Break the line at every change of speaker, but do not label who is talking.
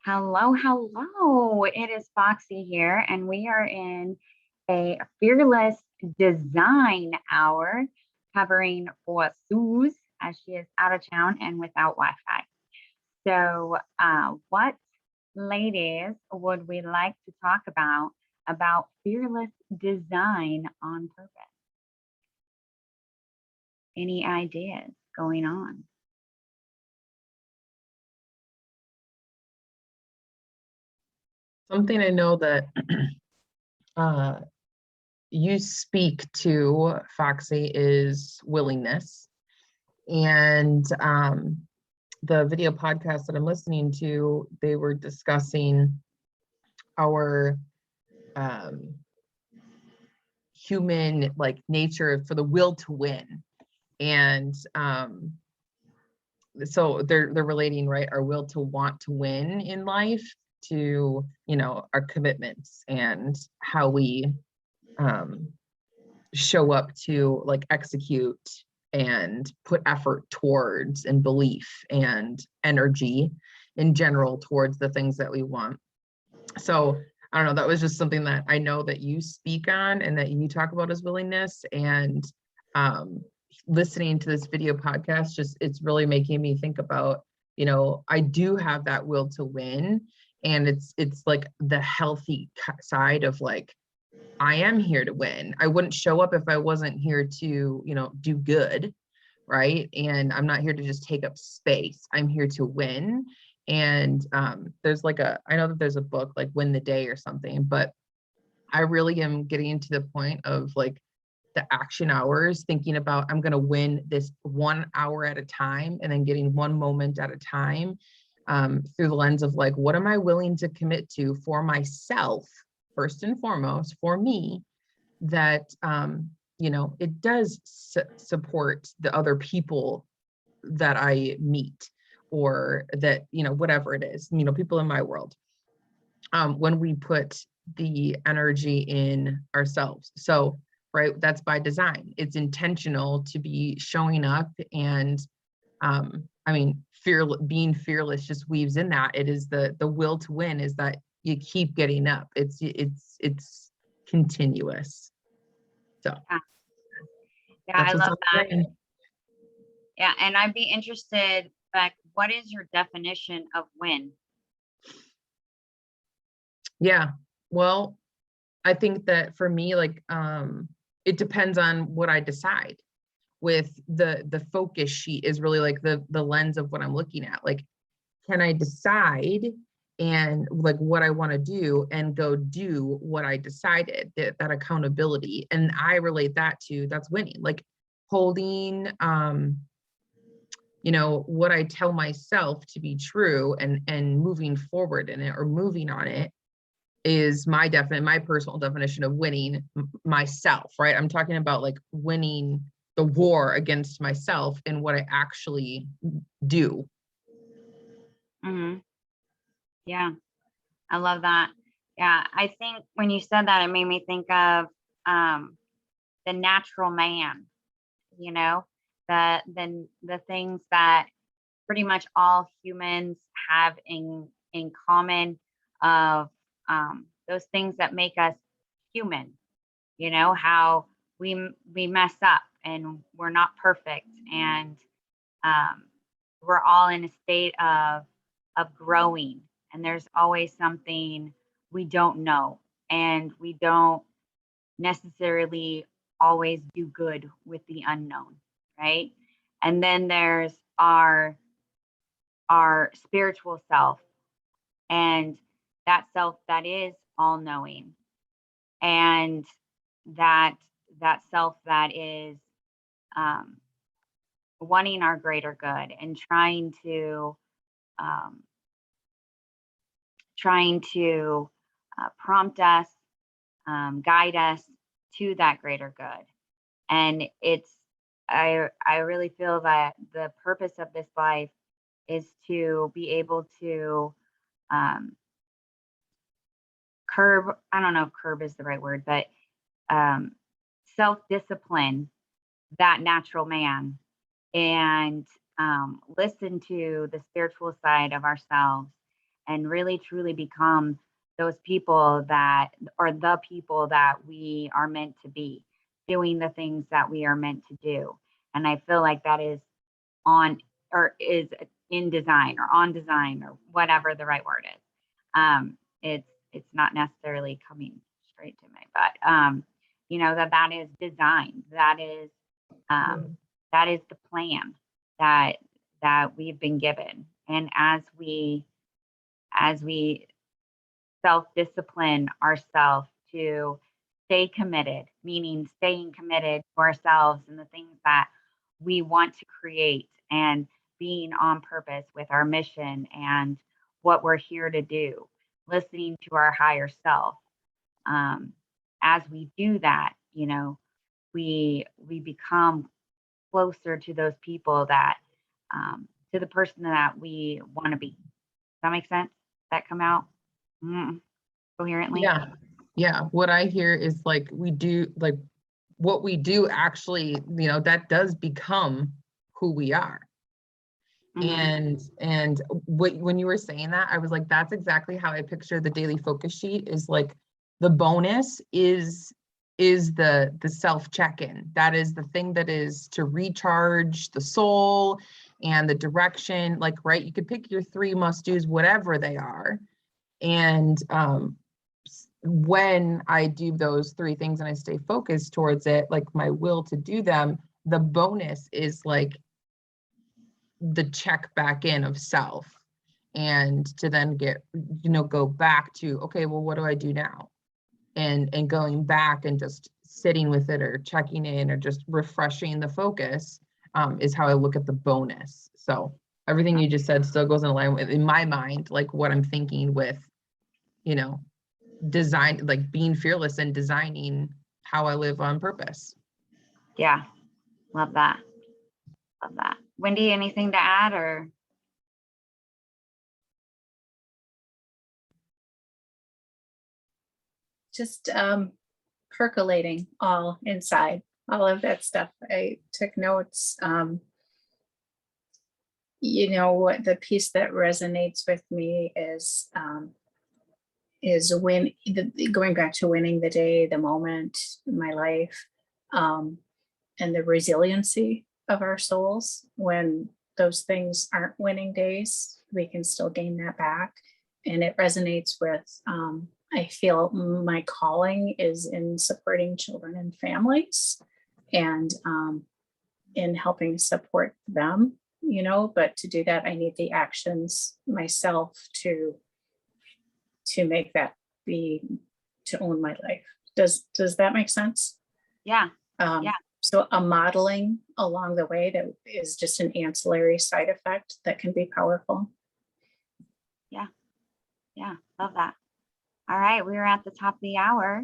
Hello, hello. It is Foxy here, and we are in a fearless design hour covering for Suze as she is out of town and without Wi Fi. So, what ladies would we like to talk about fearless design on purpose? Any ideas going on?
Something I know that uh, you speak to, Foxy, is willingness. And the video podcast that I'm listening to, they were discussing our human nature for the will to win. And so they're relating, right, our will to want to win in life to, our commitments and how we show up to execute and put effort towards and belief and energy in general towards the things that we want. So I don't know, that was just something that I know that you speak on and that you talk about as willingness. And listening to this video podcast, it's really making me think about, I do have that will to win. And it's like the healthy side of I am here to win. I wouldn't show up if I wasn't here to, do good, right? And I'm not here to just take up space. I'm here to win. And there's I know that there's a book like Win the Day or something, but I really am getting to the point of the action hours, thinking about I'm going to win this 1 hour at a time and then getting one moment at a time through the lens of what am I willing to commit to for myself, first and foremost, for me, that, it does support the other people that I meet or that, whatever it is, people in my world, when we put the energy in ourselves. So, right, that's by design. It's intentional to be showing up. And being fearless just weaves in that. It is the will to win is that you keep getting up. It's continuous. So
Yeah, I love that. Yeah, and I'd be interested, what is your definition of win?
Yeah, well, I think that for me, it depends on what I decide. With the focus sheet is really the lens of what I'm looking at. Can I decide and what I want to do and go do what I decided, that accountability. And I relate that to that's winning, holding what I tell myself to be true and moving forward in it or moving on it is my personal definition of winning myself, right? I'm talking about winning the war against myself and what I actually do.
Mm-hmm. Yeah, I love that. Yeah, I think when you said that, it made me think of the natural man, the things that pretty much all humans have in common of those things that make us human, how we mess up and we're not perfect, and we're all in a state of growing, and there's always something we don't know, and we don't necessarily always do good with the unknown, right? And then there's our spiritual self, and that self that is all knowing, and that self that is um, wanting our greater good and um, trying to prompt us, guide us to that greater good. And I really feel that the purpose of this life is to be able to um, curb, I don't know if curb is the right word, but self-discipline that natural man, and listen to the spiritual side of ourselves, and really truly become those people that, or the people that we are meant to be, doing the things that we are meant to do. And I feel like that is on, or is in design, or on design, or whatever the right word is. It's not necessarily coming straight to me, but you know, that is design. That is the plan that we've been given. And as we self-discipline ourselves to stay committed, meaning staying committed to ourselves and the things that we want to create, and being on purpose with our mission and what we're here to do, listening to our higher self. As we do that, you know, we become closer to those people that, to the person that we want to be. Does that make sense? That come out coherently?
Yeah. Yeah. What I hear is like, we do, like, what we do actually, you know, that does become who we are. And when you were saying that, I was like, that's exactly how I picture the daily focus sheet. Is like, the bonus is the self check-in. That is the thing that is to recharge the soul and the direction. Like, right, you could pick your 3 must-dos, whatever they are. And when I do those 3 things and I stay focused towards it, like my will to do them, the bonus is like the check back in of self, and to then get, you know, go back to, okay, well, what do I do now? And going back and just sitting with it, or checking in, or just refreshing the focus, is how I look at the bonus. So everything you just said still goes in line with, in my mind, like what I'm thinking with, you know, design, like being fearless and designing how I live on purpose.
Yeah. Love that. Love that. Wendy, anything to add, or?
Just percolating all inside, all of that stuff. I took notes. You know, what the piece that resonates with me is when going back to winning the day, the moment in my life, and the resiliency of our souls. When those things aren't winning days, we can still gain that back. And it resonates with, I feel my calling is in supporting children and families, and in helping support them, you know, but to do that, I need the actions myself to make that be, to own my life. Does that make sense?
Yeah.
So a modeling along the way that is just an ancillary side effect that can be powerful.
Yeah. Love that. All right. We're at the top of the hour.